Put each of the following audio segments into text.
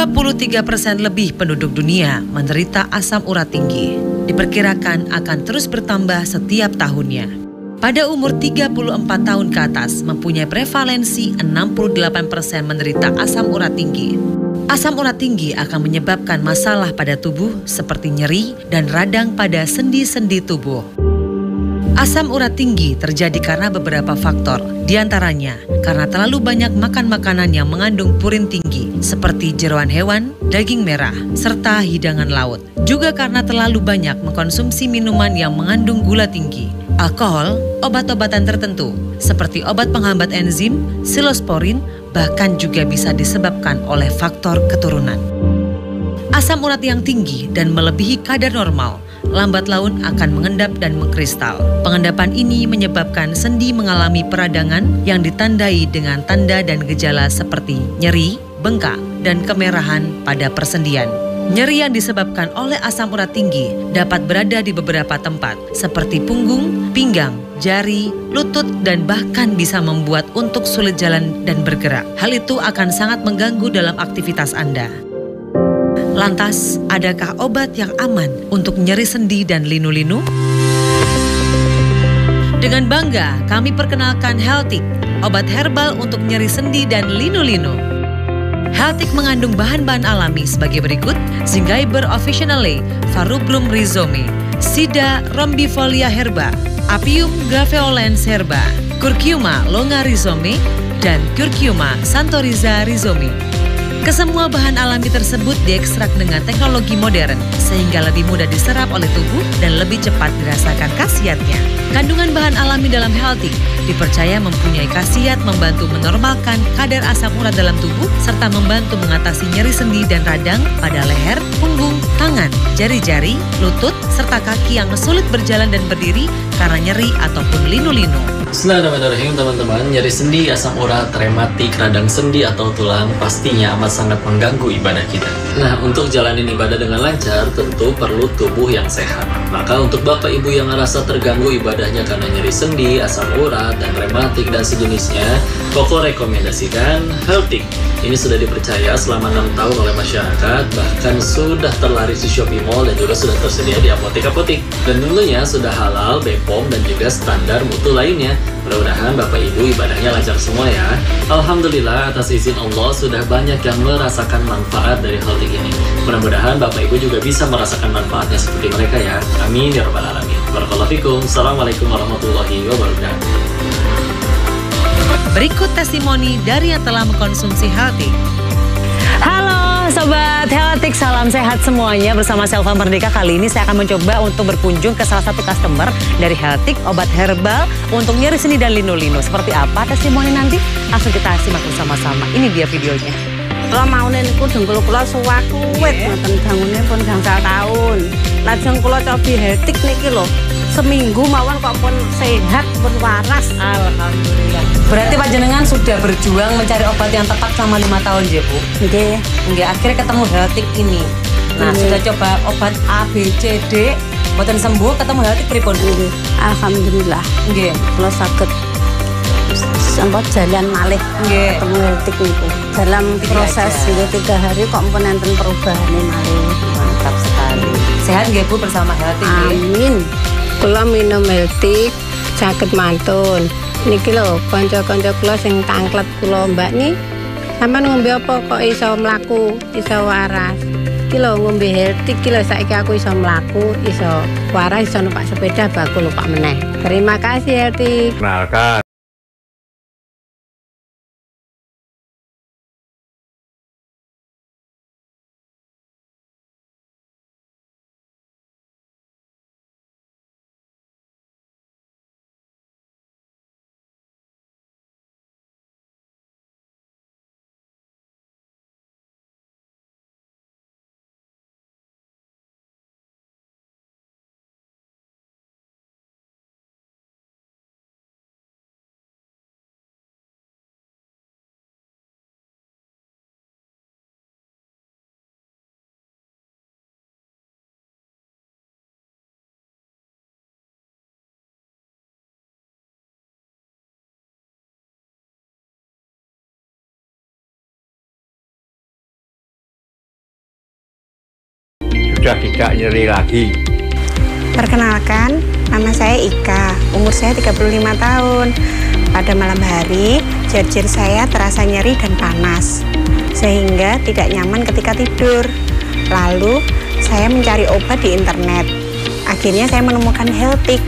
23% lebih penduduk dunia menderita asam urat tinggi. Diperkirakan akan terus bertambah setiap tahunnya. Pada umur 34 tahun ke atas mempunyai prevalensi 68% menderita asam urat tinggi. Asam urat tinggi akan menyebabkan masalah pada tubuh seperti nyeri dan radang pada sendi-sendi tubuh. Asam urat tinggi terjadi karena beberapa faktor, diantaranya karena terlalu banyak makan makanan yang mengandung purin tinggi seperti jeroan hewan, daging merah, serta hidangan laut. Juga karena terlalu banyak mengkonsumsi minuman yang mengandung gula tinggi, alkohol, obat-obatan tertentu seperti obat penghambat enzim, silosporin, bahkan juga bisa disebabkan oleh faktor keturunan. Asam urat yang tinggi dan melebihi kadar normal lambat laun akan mengendap dan mengkristal. Pengendapan ini menyebabkan sendi mengalami peradangan yang ditandai dengan tanda dan gejala seperti nyeri, bengkak, dan kemerahan pada persendian. Nyeri yang disebabkan oleh asam urat tinggi dapat berada di beberapa tempat seperti punggung, pinggang, jari, lutut, dan bahkan bisa membuat untuk sulit jalan dan bergerak. Hal itu akan sangat mengganggu dalam aktivitas Anda. Lantas, adakah obat yang aman untuk nyeri sendi dan linu-linu? Dengan bangga, kami perkenalkan Healthic, obat herbal untuk nyeri sendi dan linu-linu. Healthic mengandung bahan-bahan alami sebagai berikut: Zingiber officinale, Varubrum rhizome, Sida rombifolia herba, Apium graveolens herba, Curcuma longa rhizome, dan Curcuma santoriza rhizome. Kesemua bahan alami tersebut diekstrak dengan teknologi modern sehingga lebih mudah diserap oleh tubuh dan lebih cepat dirasakan khasiatnya. Kandungan bahan alami dalam Healthic dipercaya mempunyai khasiat membantu menormalkan kadar asam urat dalam tubuh serta membantu mengatasi nyeri sendi dan radang pada leher, punggung, tangan, jari-jari, lutut, serta kaki yang sulit berjalan dan berdiri karena nyeri ataupun linu-linu. Bismillahirrahmanirrahim teman-teman. Nyeri sendi, asam urat, rematik, radang sendi atau tulang pastinya amat sangat mengganggu ibadah kita. Nah, untuk jalanin ibadah dengan lancar tentu perlu tubuh yang sehat. Maka untuk bapak ibu yang merasa terganggu ibadahnya karena nyeri sendi, asam urat, dan rematik dan sejenisnya, Koko rekomendasikan Healthic. Ini sudah dipercaya selama 6 tahun oleh masyarakat, bahkan sudah terlaris di Shopee Mall dan juga sudah tersedia di apotek-apotek. Dan tentunya sudah halal, BPOM, dan juga standar mutu lainnya. Mudah-mudahan Bapak Ibu ibadahnya lancar semua ya. Alhamdulillah atas izin Allah sudah banyak yang merasakan manfaat dari Healthic ini. Mudah-mudahan Bapak Ibu juga bisa merasakan manfaatnya seperti mereka ya. Amin ya rabbal alamin. Barakallahu fikum. Assalamualaikum warahmatullahi wabarakatuh. Berikut testimoni dari yang telah mengkonsumsi Healthic. Halo Sobat Healthic, salam sehat semuanya. Bersama Selva Merdeka kali ini saya akan mencoba untuk berkunjung ke salah satu customer dari Healthic, obat herbal untuk nyeri sendi dan linu-linu. Seperti apa testimoni nanti? Langsung kita simak bersama-sama. Ini dia videonya. Kalau mau niku dengkul kula suwakuwit ngoten bangunnya pun gangsal tahun. Lajeng kula cobi Healthic niki lho. Seminggu mawon kok pun sehat, pun waras. Alhamdulillah. Berarti panjenengan sudah berjuang mencari obat yang tepat selama 5 tahun ya Bu? Nggih. Nggih, akhirnya ketemu Healthic ini. Nah, sudah coba obat A, B, C, D, mboten sembuh, ketemu Healthic pripun? Nggih. Alhamdulillah. Nggih. Kula saged sempat jalan malih Nggih. ketemu Healthic niku. Dalam proses 3 hari kok pun enten perubahan malih. Mantap sekali. Sehat nggih Bu bersama Healthic nggih? Amin. Kula minum Healthic saged mantun. Niki lho kanca-kanca kula sing tangklet kula Mbak nih. Sampeyan ngombe apa kok iso mlaku, iso waras. Iki lho ngombe Healthic iki lho saiki aku iso mlaku, iso waras, iso numpak sepeda bakul lupa meneh. Terima kasih Healthic. Kenalkan. sudah tidak nyeri lagi. Perkenalkan, nama saya Ika, umur saya 35 tahun. Pada malam hari, jari-jari saya terasa nyeri dan panas, sehingga tidak nyaman ketika tidur. Lalu, saya mencari obat di internet. Akhirnya saya menemukan Heltik.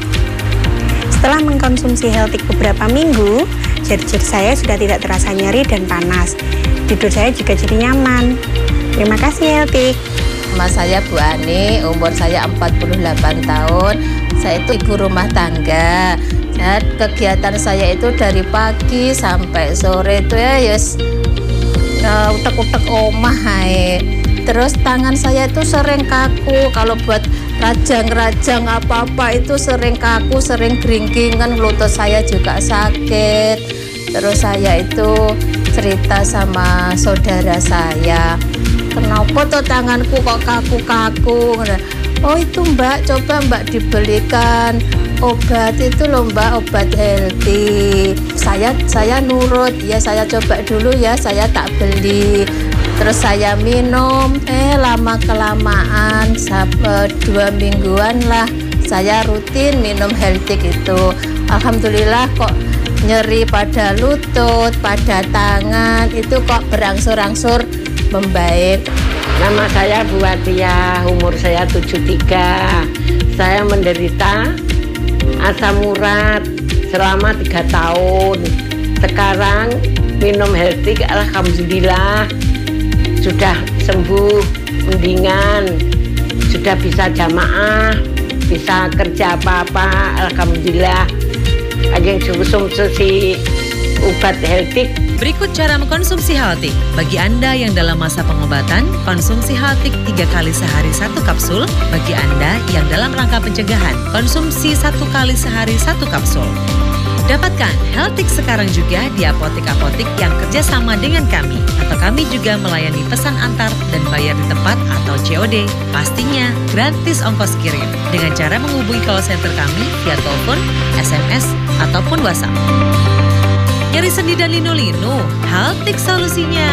Setelah mengkonsumsi Heltik beberapa minggu, jari-jari saya sudah tidak terasa nyeri dan panas. Tidur saya juga jadi nyaman. Terima kasih Heltik. Nama saya Bu Ani, umur saya 48 tahun. Saya itu ibu rumah tangga. Kegiatan saya itu dari pagi sampai sore itu utek-utek omah hai. Terus tangan saya itu sering kaku, kalau buat rajang-rajang apa-apa itu sering kaku, sering geringgingan, lutut saya juga sakit. Terus saya itu cerita sama saudara saya, kenapa tuh tanganku kok kaku-kaku? Oh itu Mbak, coba Mbak dibelikan obat itu loh Mbak, obat Heltik. Saya nurut, ya saya coba dulu ya, saya tak beli. Terus saya minum, lama kelamaan 2 mingguan lah saya rutin minum Heltik itu. Alhamdulillah kok nyeri pada lutut, pada tangan itu kok berangsur-angsur membaik. Nama saya Bu Atia, umur saya 73. Saya menderita asam urat selama 3 tahun. Sekarang minum Heltik, alhamdulillah sudah sembuh, mendingan, sudah bisa jamaah, bisa kerja apa-apa, alhamdulillah. Ajeng konsumsi obat Heltik. Berikut cara mengkonsumsi Heltik. Bagi Anda yang dalam masa pengobatan, konsumsi Heltik 3 kali sehari 1 kapsul. Bagi Anda yang dalam rangka pencegahan, konsumsi 1 kali sehari 1 kapsul. Dapatkan Heltik sekarang juga di apotek-apotek yang kerjasama dengan kami. Atau kami juga melayani pesan antar dan bayar di tempat atau COD. Pastinya gratis ongkos kirim. Dengan cara menghubungi call center kami via telepon, SMS, ataupun WhatsApp. Nyeri sendi dan linu-linu, Heltik solusinya.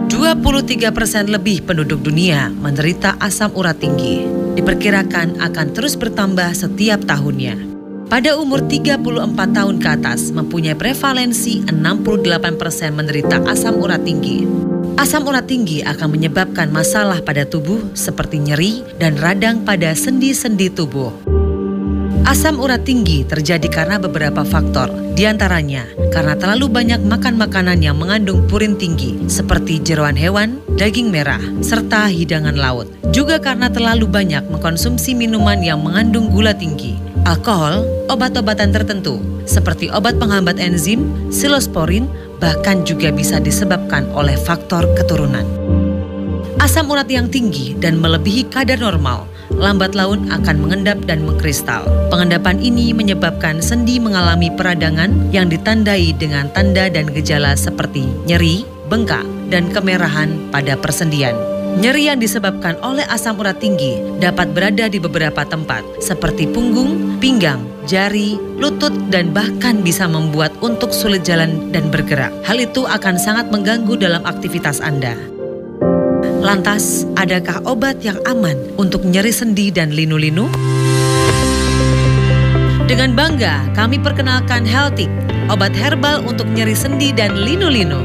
23% lebih penduduk dunia menderita asam urat tinggi. Diperkirakan akan terus bertambah setiap tahunnya. Pada umur 34 tahun ke atas mempunyai prevalensi 68% menderita asam urat tinggi. Asam urat tinggi akan menyebabkan masalah pada tubuh seperti nyeri dan radang pada sendi-sendi tubuh. Asam urat tinggi terjadi karena beberapa faktor, diantaranya karena terlalu banyak makan makanan yang mengandung purin tinggi seperti jeroan hewan, daging merah, serta hidangan laut. Juga karena terlalu banyak mengkonsumsi minuman yang mengandung gula tinggi, alkohol, obat-obatan tertentu seperti obat penghambat enzim, silosporin, bahkan juga bisa disebabkan oleh faktor keturunan. Asam urat yang tinggi dan melebihi kadar normal lambat laun akan mengendap dan mengkristal. Pengendapan ini menyebabkan sendi mengalami peradangan yang ditandai dengan tanda dan gejala seperti nyeri, bengkak, dan kemerahan pada persendian. Nyeri yang disebabkan oleh asam urat tinggi dapat berada di beberapa tempat seperti punggung, pinggang, jari, lutut, dan bahkan bisa membuat untuk sulit jalan dan bergerak. Hal itu akan sangat mengganggu dalam aktivitas Anda. Lantas, adakah obat yang aman untuk nyeri sendi dan linu-linu? Dengan bangga, kami perkenalkan Heltik, obat herbal untuk nyeri sendi dan linu-linu.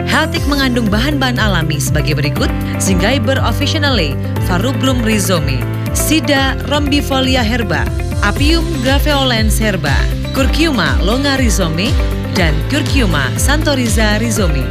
Heltik mengandung bahan-bahan alami sebagai berikut: Zingiber officinale, Farubrum rhizome, Sida rombifolia herba, Apium graveolens herba, Curcuma longa rhizome, dan Curcuma santoriza rhizome.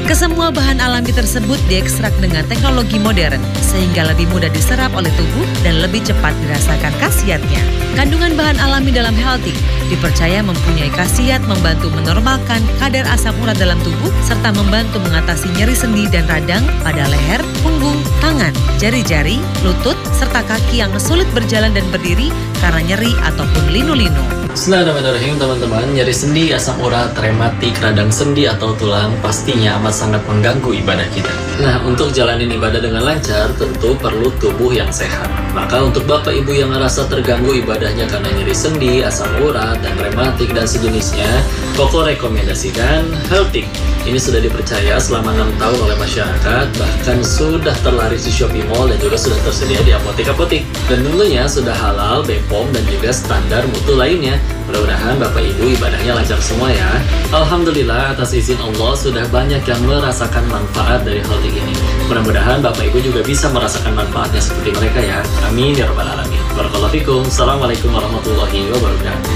Kesemua bahan alami tersebut diekstrak dengan teknologi modern sehingga lebih mudah diserap oleh tubuh dan lebih cepat dirasakan khasiatnya. Kandungan bahan alami dalam Heltik dipercaya mempunyai khasiat membantu menormalkan kadar asam urat dalam tubuh serta membantu mengatasi nyeri sendi dan radang pada leher, punggung, tangan, jari-jari, lutut, serta kaki yang sulit berjalan dan berdiri karena nyeri ataupun linu-linu. Bismillahirrahmanirrahim teman-teman. Nyeri sendi, asam urat, rematik, radang sendi atau tulang pastinya amat sangat mengganggu ibadah kita. Nah, untuk jalanin ibadah dengan lancar tentu perlu tubuh yang sehat. Maka untuk bapak ibu yang merasa terganggu ibadahnya karena nyeri sendi, asam urat, dan rematik dan sejenisnya, Koko rekomendasikan Healthic. Ini sudah dipercaya selama 6 tahun oleh masyarakat, bahkan sudah terlaris di Shopee Mall dan juga sudah tersedia di apotek-apotek. Dan tentunya sudah halal, BPOM, dan juga standar mutu lainnya. Mudah-mudahan Bapak Ibu ibadahnya lancar semua ya. Alhamdulillah atas izin Allah sudah banyak yang merasakan manfaat dari Healthic ini. Mudah-mudahan Bapak Ibu juga bisa merasakan manfaatnya seperti mereka ya. Amin ya rabbal alamin. Barakallahu fikum. Assalamualaikum warahmatullahi wabarakatuh.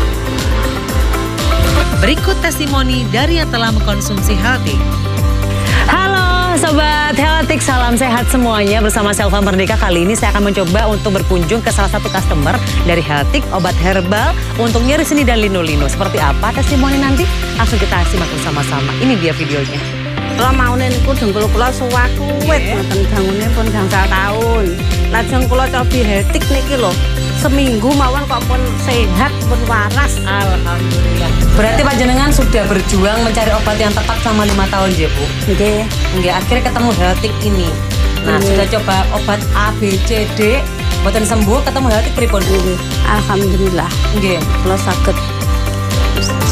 Berikut testimoni dari yang telah mengkonsumsi Healthic. Halo Sobat Healthic, salam sehat semuanya. Bersama Selva Merdeka, kali ini saya akan mencoba untuk berkunjung ke salah satu customer dari Healthic, obat herbal untuk nyeri sendi dan linu-linu. Seperti apa testimoni nanti? Langsung kita simak bersama-sama. Ini dia videonya. Kalau mau niku dengkul kula suwakuwit ngoten dangune pun gangsal tahun. Lajeng kula cobi Healthic niki lho. Seminggu mawon kok pun sehat, pun waras. Alhamdulillah. Berarti Pak Jenengan sudah berjuang mencari obat yang tepat selama 5 tahun ya Bu? Nggih. Nggih, akhirnya ketemu Healthic ini. Nah, sudah coba obat A, B, C, D, boten sembuh, ketemu Healthic pripun Bu? Alhamdulillah. Nggih. Kula saged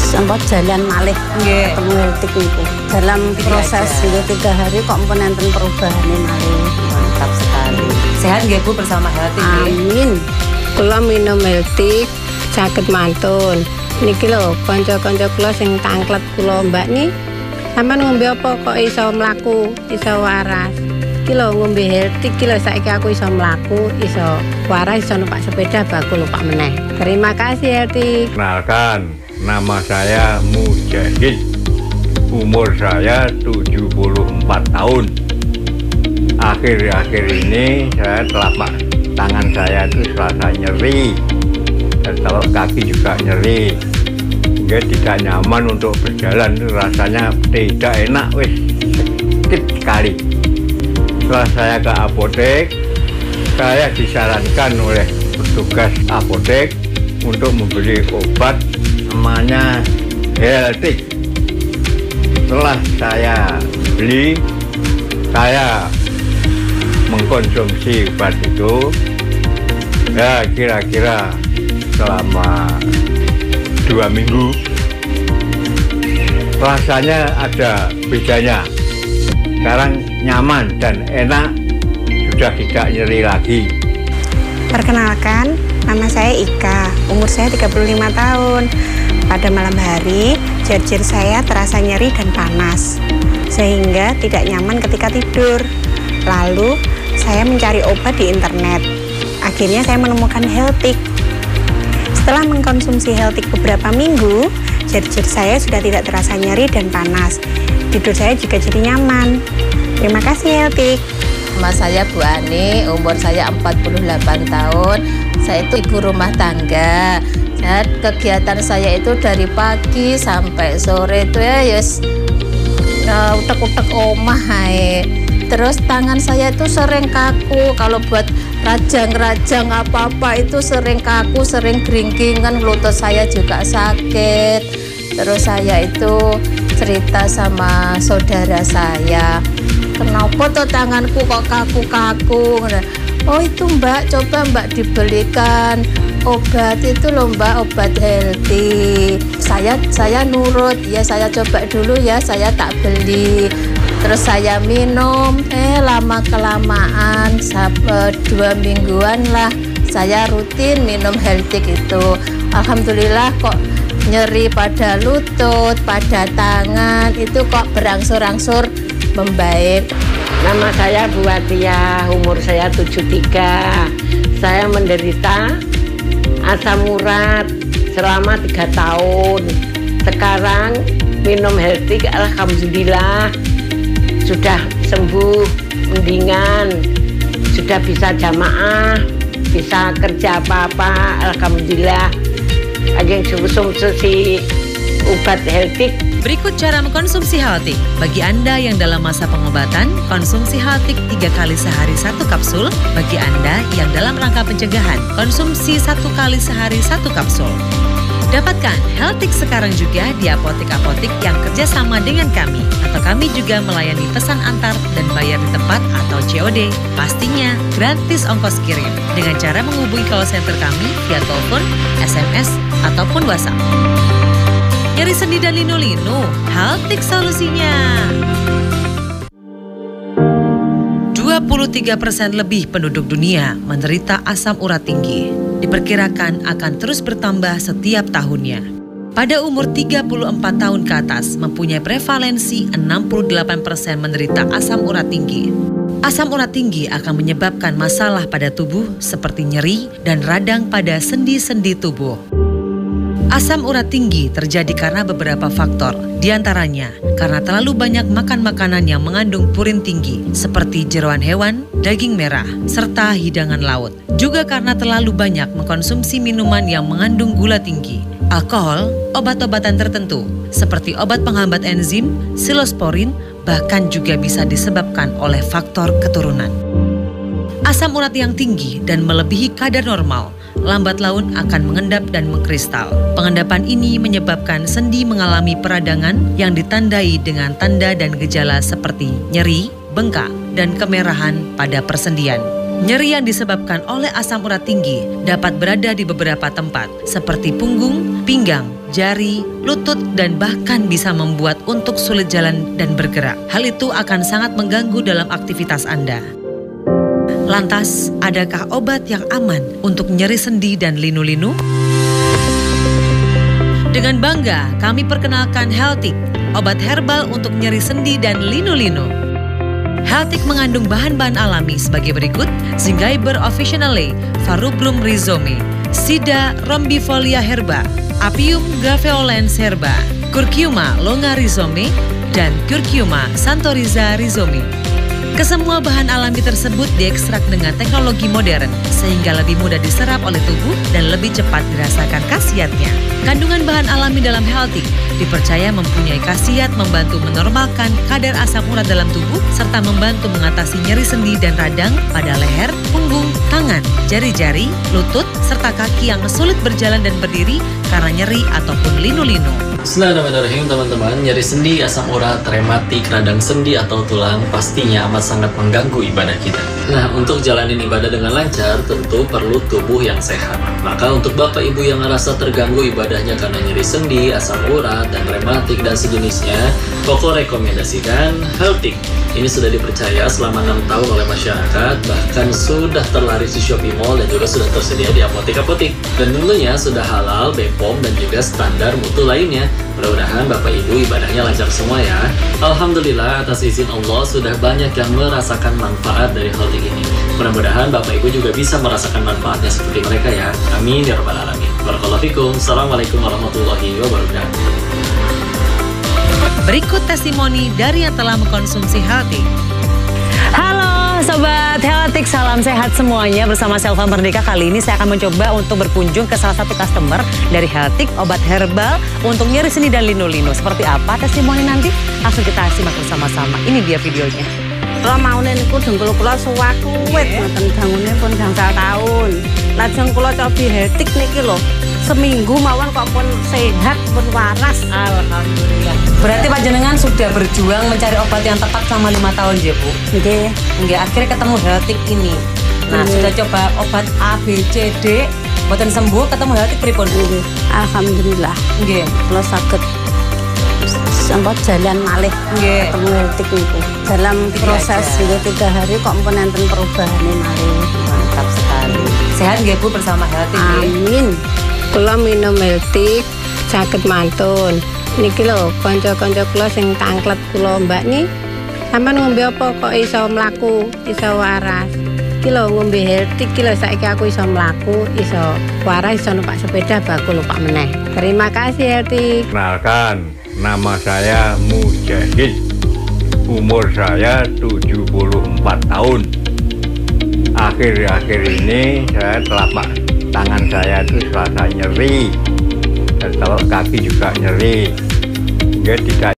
sempat jalan malih ketemu Healthic niku. Dalam proses 3 hari kok pun enten perubahannya malih. Mantap sekali. Sehat nggih Bu bersama Healthic? Amin. Kula minum Healthic saged mantun. Niki lho kanca-kanca kula sing tangklet kula Mbak ni, sampean ngombe apa kok iso mlaku, iso waras. Iki lho ngombe Healthic iki lho saiki aku iso mlaku, iso waras, iso numpak sepeda, bakul numpak meneh. Terima kasih Healthic. Kenalkan, nama saya Mujahid. Umur saya 74 tahun. Akhir-akhir ini saya telapak tangan saya itu serasa nyeri, dan telapak kaki juga nyeri, hingga tidak nyaman untuk berjalan. Rasanya tidak enak, sakit sekali. Setelah saya ke apotek, saya disarankan oleh petugas apotek untuk membeli obat namanya Healthic. Setelah saya beli, saya mengkonsumsi obat itu ya kira-kira selama 2 minggu. Rasanya ada bedanya. Sekarang nyaman dan enak, sudah tidak nyeri lagi. Perkenalkan, nama saya Ika, umur saya 35 tahun. Pada malam hari, jari-jari saya terasa nyeri dan panas, sehingga tidak nyaman ketika tidur. Lalu, saya mencari obat di internet. Akhirnya saya menemukan Healthic. Setelah mengkonsumsi Healthic beberapa minggu, jari-jari saya sudah tidak terasa nyeri dan panas. Tidur saya juga jadi nyaman. Terima kasih Healthic. Nama saya Bu Ani, umur saya 48 tahun. Saya itu ibu rumah tangga. Kegiatan saya itu dari pagi sampai sore itu ya utek-utek omah ae. Terus tangan saya itu sering kaku, kalau buat rajang-rajang apa-apa itu sering kaku, sering geringkingan, lutut saya juga sakit. Terus saya itu cerita sama saudara saya, kenapa tuh tanganku kok kaku-kaku? Oh itu Mbak, coba Mbak dibelikan obat itu loh Mbak, obat Healthic. Saya nurut, ya saya coba dulu ya, saya tak beli. Terus saya minum, lama kelamaan 2 mingguan lah saya rutin minum Healthic itu. Alhamdulillah kok nyeri pada lutut, pada tangan itu kok berangsur-angsur membaik. Nama saya Bu Atia, umur saya 73. Saya menderita asam urat selama 3 tahun. Sekarang minum Healthic, alhamdulillah sudah sembuh, mendingan, sudah bisa jamaah, bisa kerja apa-apa, alhamdulillah. Ajeng konsumsi obat Healthic. Berikut cara mengkonsumsi Healthic. Bagi Anda yang dalam masa pengobatan, konsumsi Healthic 3 kali sehari 1 kapsul. Bagi Anda yang dalam rangka pencegahan, konsumsi 1 kali sehari 1 kapsul. Dapatkan Healtik sekarang juga di apotek-apotek yang kerjasama dengan kami. Atau kami juga melayani pesan antar dan bayar di tempat atau COD. Pastinya gratis ongkos kirim dengan cara menghubungi call center kami via telepon, SMS, ataupun WhatsApp. Nyeri sendi dan linu-linu, Healtik solusinya. 23% lebih penduduk dunia menderita asam urat tinggi. Diperkirakan akan terus bertambah setiap tahunnya. Pada umur 34 tahun ke atas mempunyai prevalensi 68% menderita asam urat tinggi. Asam urat tinggi akan menyebabkan masalah pada tubuh seperti nyeri dan radang pada sendi-sendi tubuh. Asam urat tinggi terjadi karena beberapa faktor, diantaranya karena terlalu banyak makan makanan yang mengandung purin tinggi seperti jeroan hewan, daging merah, serta hidangan laut. Juga karena terlalu banyak mengkonsumsi minuman yang mengandung gula tinggi, alkohol, obat-obatan tertentu seperti obat penghambat enzim, silosporin, bahkan juga bisa disebabkan oleh faktor keturunan. Asam urat yang tinggi dan melebihi kadar normal lambat laun akan mengendap dan mengkristal. Pengendapan ini menyebabkan sendi mengalami peradangan yang ditandai dengan tanda dan gejala seperti nyeri, bengkak, dan kemerahan pada persendian. Nyeri yang disebabkan oleh asam urat tinggi dapat berada di beberapa tempat seperti punggung, pinggang, jari, lutut, dan bahkan bisa membuat untuk sulit jalan dan bergerak. Hal itu akan sangat mengganggu dalam aktivitas Anda. Lantas, adakah obat yang aman untuk nyeri sendi dan linu-linu? Dengan bangga, kami perkenalkan Healtik, obat herbal untuk nyeri sendi dan linu-linu. Healtik mengandung bahan-bahan alami sebagai berikut: Zingiber officinale, Varubrum rhizome, Sida rombifolia herba, Apium graveolens herba, Curcuma longa rhizome, dan Curcuma santoriza rhizome. Kesemua bahan alami tersebut diekstrak dengan teknologi modern sehingga lebih mudah diserap oleh tubuh dan lebih cepat dirasakan khasiatnya. Kandungan bahan alami dalam Healtik dipercaya mempunyai khasiat membantu menormalkan kadar asam urat dalam tubuh serta membantu mengatasi nyeri sendi dan radang pada leher, punggung, tangan, jari-jari, lutut, serta kaki yang sulit berjalan dan berdiri karena nyeri ataupun linu-linu. Bismillahirrahmanirrahim teman-teman, nyeri sendi, asam urat, rematik, radang sendi atau tulang pastinya amat sangat mengganggu ibadah kita. Nah, untuk jalanin ibadah dengan lancar tentu perlu tubuh yang sehat. Maka untuk bapak ibu yang merasa terganggu ibadahnya karena nyeri sendi, asam urat, dan rematik dan sejenisnya, Koko rekomendasikan Healtik. Ini sudah dipercaya selama 6 tahun oleh masyarakat, bahkan sudah terlaris di Shopee Mall dan juga sudah tersedia di apotek-apotek. Dan tentunya sudah halal, BPOM, dan juga standar mutu lainnya. Mudah-mudahan Bapak Ibu ibadahnya lancar semua ya. Alhamdulillah atas izin Allah sudah banyak yang merasakan manfaat dari Healtik ini. Mudah-mudahan Bapak Ibu juga bisa merasakan manfaatnya seperti mereka ya. Amin ya rabbal alamin. Barakallahu fikum. Assalamualaikum warahmatullahi wabarakatuh. Berikut testimoni dari yang telah mengkonsumsi Healtik. Halo Sobat Healtik, salam sehat semuanya. Bersama Selva Merdeka kali ini saya akan mencoba untuk berkunjung ke salah satu customer dari Healtik, obat herbal untuk nyeri sendi dan linu-linu. Seperti apa testimoni nanti? Langsung kita simak bersama-sama. Ini dia videonya. Kalau mau niku dengkul kula suwakuwit ngoten dangune pun gangsal taun. Lajeng kula cobi Healtik niki lho. Seminggu mawon kok pun sehat, pun waras. Alhamdulillah. Berarti panjenengan sudah berjuang mencari obat yang tepat selama 5 tahun ya Bu? Nggih. Nggih, akhirnya ketemu Healtik ini. Nah, sudah coba obat A, B, C, D, boten sembuh, ketemu Healtik pripun? Nggih. Alhamdulillah. Nggih. Kula saged sempat jalan malih. Nggih. Ketemu Healtik niku. Dalam proses nggih 3 hari kok pun enten perubahan malih. Mantap sekali. Sehat nggih Bu bersama Healtik nggih? Amin. Kula minum Healtik saged mantun. Niki lho kanca-kanca kula sing tangklet kula Mbak nih. Sampeyan ngombe apa kok iso mlaku, iso waras. Iki lho ngombe Healtik iki lho saiki aku iso mlaku, iso waras, iso numpak sepeda baku numpak meneh. Terima kasih Healtik. Kenalkan, nama saya Mujahid. Umur saya 74 tahun. Akhir-akhir ini saya telapak tangan saya itu serasa nyeri, dan telapak kaki juga nyeri. Dia tidak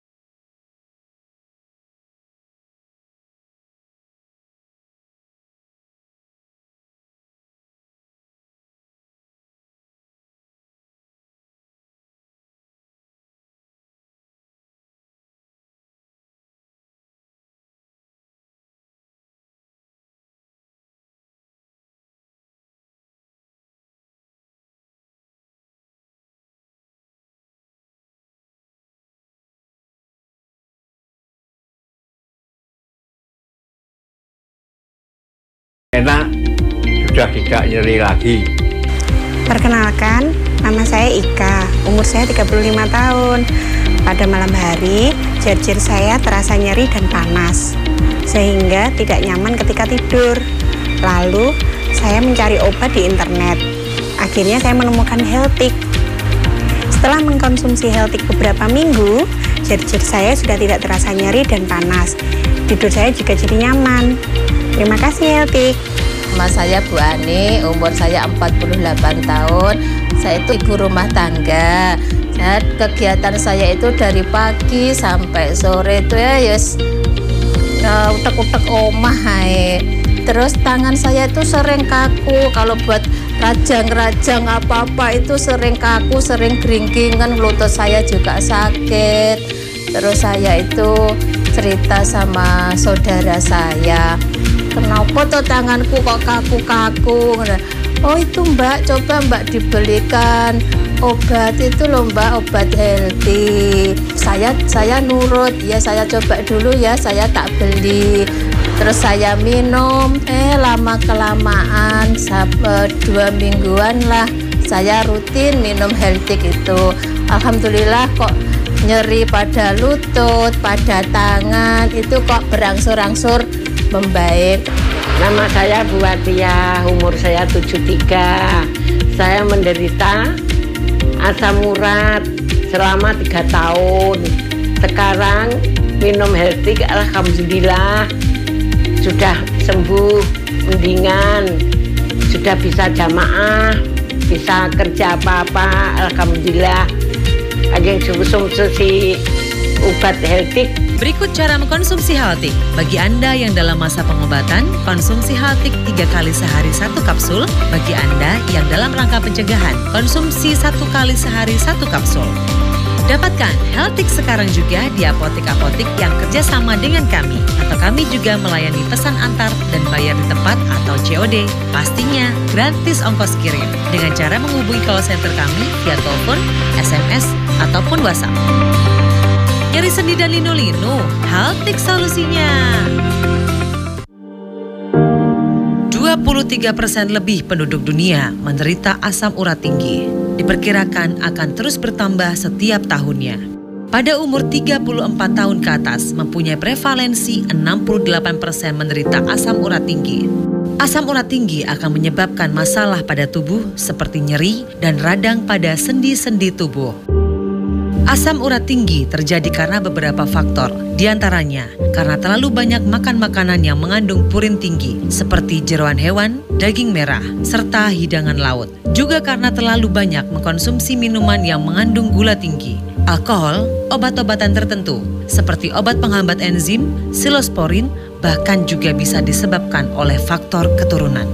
Enak, sudah tidak nyeri lagi. Perkenalkan, nama saya Ika, umur saya 35 tahun. Pada malam hari, jersey saya terasa nyeri dan panas, sehingga tidak nyaman ketika tidur. Lalu, saya mencari obat di internet. Akhirnya saya menemukan Healthic. Setelah mengkonsumsi Healthic beberapa minggu, jersey saya sudah tidak terasa nyeri dan panas. Tidur saya juga jadi nyaman. Terima kasih Healthic. Nama saya Bu Ani, umur saya 48 tahun. Saya itu ibu rumah tangga. Kegiatan saya itu dari pagi sampai sore itu utek-utek omah ae. Terus tangan saya itu sering kaku, kalau buat rajang-rajang apa-apa itu sering kaku, sering geringkingan, lutut saya juga sakit. Terus saya itu cerita sama saudara saya, kenapa tuh tanganku kok kaku-kaku? Oh itu Mbak, coba Mbak dibelikan obat itu loh Mbak, obat Healthic. Saya nurut, ya saya coba dulu ya, saya tak beli. Terus saya minum, lama kelamaan 2 mingguan lah saya rutin minum Healthic itu. Alhamdulillah kok nyeri pada lutut, pada tangan itu kok berangsur-angsur membaik. Nama saya Bu Atia, umur saya 73. Saya menderita asam urat selama 3 tahun. Sekarang minum Healthic, alhamdulillah sudah sembuh, mendingan, sudah bisa jamaah, bisa kerja apa-apa, alhamdulillah. Ageng sumsusi obat Healthic. Berikut cara mengkonsumsi Healthic. Bagi Anda yang dalam masa pengobatan, konsumsi Healthic 3 kali sehari 1 kapsul. Bagi Anda yang dalam rangka pencegahan, konsumsi 1 kali sehari 1 kapsul. Dapatkan Healthic sekarang juga di apotek-apotek yang kerjasama dengan kami. Atau kami juga melayani pesan antar dan bayar di tempat atau COD. Pastinya gratis ongkos kirim. Dengan cara menghubungi call center kami via telepon, SMS, ataupun WhatsApp. Nyeri sendi dan linu-linu, Healthic solusinya. 23% lebih penduduk dunia menderita asam urat tinggi. Diperkirakan akan terus bertambah setiap tahunnya. Pada umur 34 tahun ke atas mempunyai prevalensi 68% menderita asam urat tinggi. Asam urat tinggi akan menyebabkan masalah pada tubuh seperti nyeri dan radang pada sendi-sendi tubuh. Asam urat tinggi terjadi karena beberapa faktor, diantaranya karena terlalu banyak makan makanan yang mengandung purin tinggi seperti jeroan hewan, daging merah, serta hidangan laut. Juga karena terlalu banyak mengkonsumsi minuman yang mengandung gula tinggi, alkohol, obat-obatan tertentu seperti obat penghambat enzim, silosporin, bahkan juga bisa disebabkan oleh faktor keturunan.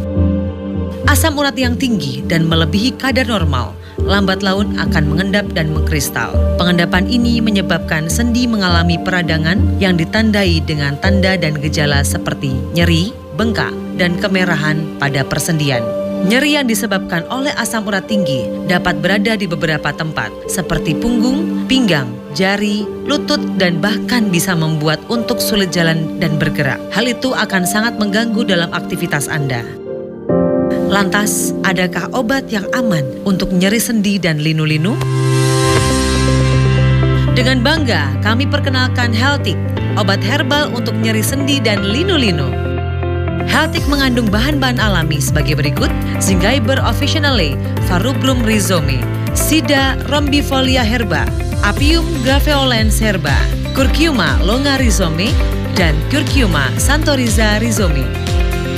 Asam urat yang tinggi dan melebihi kadar normal lambat laun akan mengendap dan mengkristal. Pengendapan ini menyebabkan sendi mengalami peradangan yang ditandai dengan tanda dan gejala seperti nyeri, bengkak, dan kemerahan pada persendian. Nyeri yang disebabkan oleh asam urat tinggi dapat berada di beberapa tempat seperti punggung, pinggang, jari, lutut, dan bahkan bisa membuat untuk sulit jalan dan bergerak. Hal itu akan sangat mengganggu dalam aktivitas Anda. Lantas, adakah obat yang aman untuk nyeri sendi dan linu-linu? Dengan bangga, kami perkenalkan Healthic, obat herbal untuk nyeri sendi dan linu-linu. Healthic mengandung bahan-bahan alami sebagai berikut: Zingiber officinale, Farubrum rhizome, Sida rombifolia herba, Apium graveolens herba, Curcuma longa rhizome, dan Curcuma santoriza rhizome.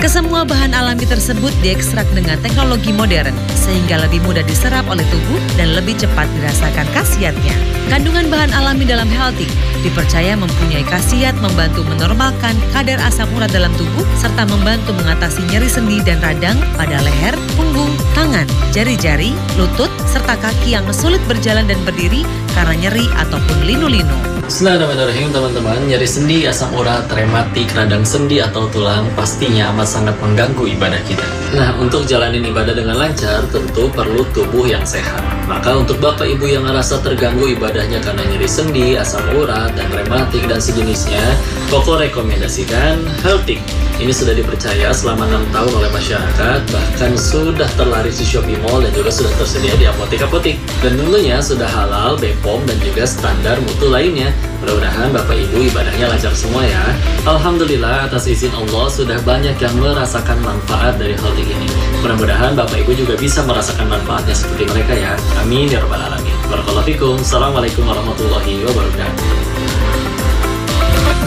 Kesemua bahan alami tersebut diekstrak dengan teknologi modern sehingga lebih mudah diserap oleh tubuh dan lebih cepat dirasakan khasiatnya. Kandungan bahan alami dalam Healthic dipercaya mempunyai khasiat membantu menormalkan kadar asam urat dalam tubuh serta membantu mengatasi nyeri sendi dan radang pada leher, punggung, tangan, jari-jari, lutut, serta kaki yang sulit berjalan dan berdiri karena nyeri ataupun linu-linu. Bismillahirrahmanirrahim teman-teman, nyeri sendi, asam urat, rematik, radang sendi atau tulang pastinya amat sangat mengganggu ibadah kita. Nah, untuk jalanin ibadah dengan lancar tentu perlu tubuh yang sehat. Maka untuk Bapak Ibu yang ngerasa terganggu ibadahnya karena nyeri sendi, asam urat, dan rematik dan sejenisnya, Koko rekomendasikan Healthic. Ini sudah dipercaya selama 6 tahun oleh masyarakat, bahkan sudah terlaris di Shopee Mall dan juga sudah tersedia di apotek-apotek. Dan tentunya sudah halal, BPOM, dan juga standar mutu lainnya. Mudah-mudahan Bapak Ibu ibadahnya lancar semua ya. Alhamdulillah atas izin Allah sudah banyak yang merasakan manfaat dari Healthic ini. Mudah-mudahan Bapak Ibu juga bisa merasakan manfaatnya seperti mereka ya. Amin ya rabbal alamin. Barakallahu fikum. Assalamualaikum warahmatullahi wabarakatuh.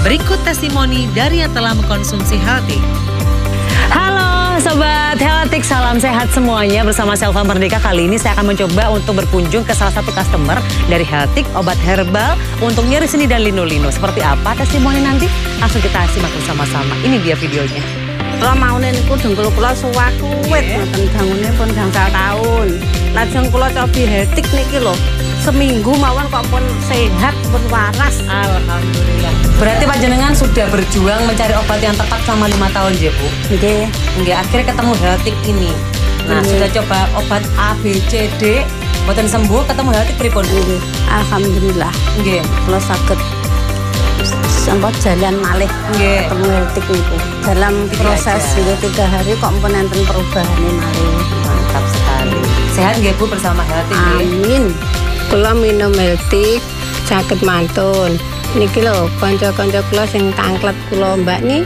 Berikut testimoni dari yang telah mengkonsumsi Healthic. Halo Sobat Healthic, salam sehat semuanya. Bersama Selva Merdeka kali ini saya akan mencoba untuk berkunjung ke salah satu customer dari Healthic Obat Herbal untuk nyeri sendi dan linu-linu. Seperti apa testimoni nanti? Langsung kita simak bersama-sama. Ini dia videonya. Kalau mau niku dengkul kula suwakuwit ngoten dangune pun gangsal taun. Lajeng kula cobi Healthic niki lho. Seminggu mawon kok pun sehat pun waras. Alhamdulillah. Berarti panjenengan sudah berjuang mencari obat yang tepat selama 5 tahun ya Bu? Nggih. Nggih, akhirnya ketemu Healthic ini. Nah, sudah coba obat A, B, C, D, boten sembuh, ketemu Healthic pripun? Alhamdulillah. Nggih. Kula saged sempat jalan malih ketemu Healthic niku. Dalam proses 3 hari kok pun enten perubahan malih. Mantap sekali. Sehat nggih Bu bersama Healthic nggih? Amin. Kula minum Healthic saged mantun. Niki lho kanca-kanca kula sing tangklet kula Mbak nih.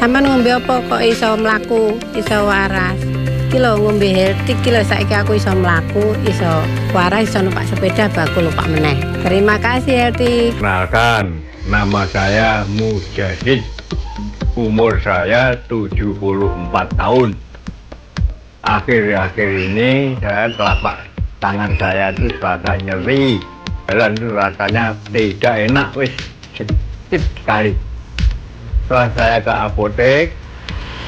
Sampeyan ngombe apa kok iso mlaku, iso waras. Iki lho ngombe Healthic iki lho saiki aku iso mlaku, iso waras, iso numpak sepeda bakul lupa meneh. Terima kasih Healthic. Kenalkan, nama saya Mujahid. Umur saya 74 tahun. Akhir-akhir ini saya telapak tangan saya itu rasa nyeri. Jalan itu rasanya tidak enak, wis sedikit sekali. Setelah saya ke apotek,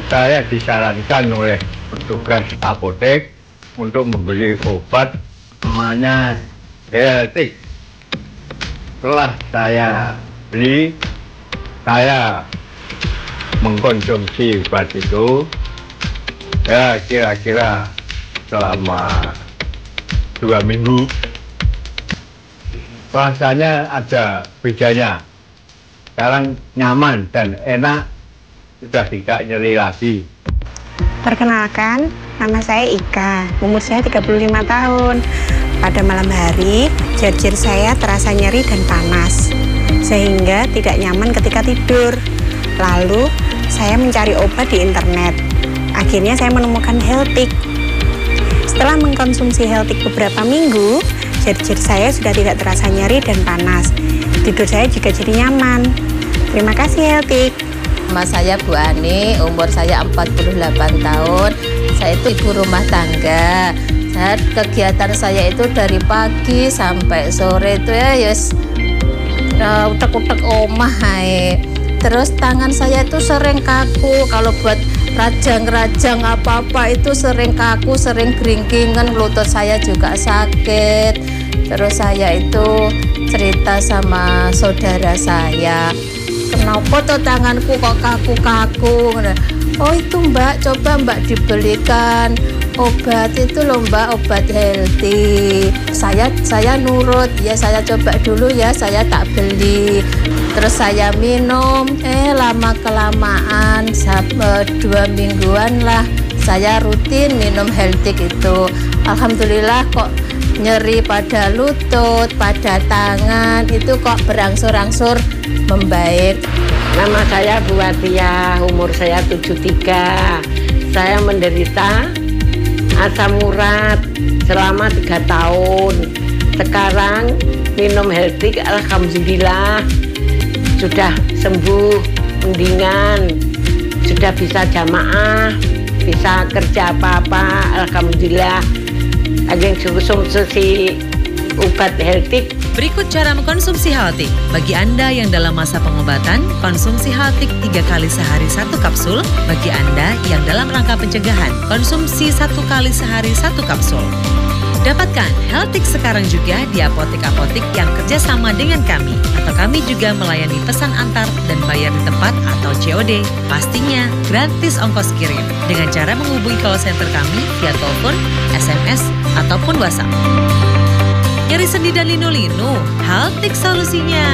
saya disarankan oleh petugas apotek untuk membeli obat namanya Healthic. Setelah saya beli, saya mengkonsumsi obat itu ya kira-kira selama 2 minggu. Rasanya ada bedanya. Sekarang nyaman dan enak, sudah tidak nyeri lagi. Perkenalkan, nama saya Ika, umur saya 35 tahun. Pada malam hari, jari saya terasa nyeri dan panas, sehingga tidak nyaman ketika tidur. Lalu, saya mencari obat di internet. Akhirnya saya menemukan Healthic. Setelah mengkonsumsi Healthic beberapa minggu, jari saya sudah tidak terasa nyeri dan panas. Tidur saya juga jadi nyaman. Terima kasih Healthic. Nama saya Bu Ani, umur saya 48 tahun. Saya itu ibu rumah tangga. Kegiatan saya itu dari pagi sampai sore itu ya yes, utek-utek omah ae. Terus tangan saya itu sering kaku, kalau buat rajang-rajang apa-apa itu sering kaku, sering geringkingan, lutut saya juga sakit. Terus saya itu cerita sama saudara saya, kenapa tuh tanganku kok kaku-kaku? Oh itu Mbak, coba Mbak dibelikan obat itu loh Mbak, obat Healthic. Saya nurut, ya saya coba dulu ya, saya tak beli. Terus saya minum, lama kelamaan 2 mingguan lah saya rutin minum Healthic itu. Alhamdulillah kok nyeri pada lutut, pada tangan itu kok berangsur-angsur membaik. Nama saya Bu Watia, umur saya 73. Saya menderita asam urat selama 3 tahun. Sekarang minum Healthic, alhamdulillah sudah sembuh, mendingan, sudah bisa jamaah, bisa kerja apa-apa, alhamdulillah. Ajeng konsumsi obat Healthic. Berikut cara mengkonsumsi Healthic. Bagi Anda yang dalam masa pengobatan, konsumsi Healthic 3 kali sehari 1 kapsul. Bagi Anda yang dalam rangka pencegahan, konsumsi 1 kali sehari 1 kapsul. Dapatkan Healthix sekarang juga di apotek-apotek yang kerjasama dengan kami. Atau kami juga melayani pesan antar dan bayar di tempat atau COD. Pastinya gratis ongkos kirim dengan cara menghubungi call center kami via telepon, SMS, ataupun WhatsApp. Nyeri sendi dan linu-linu, Healthix solusinya.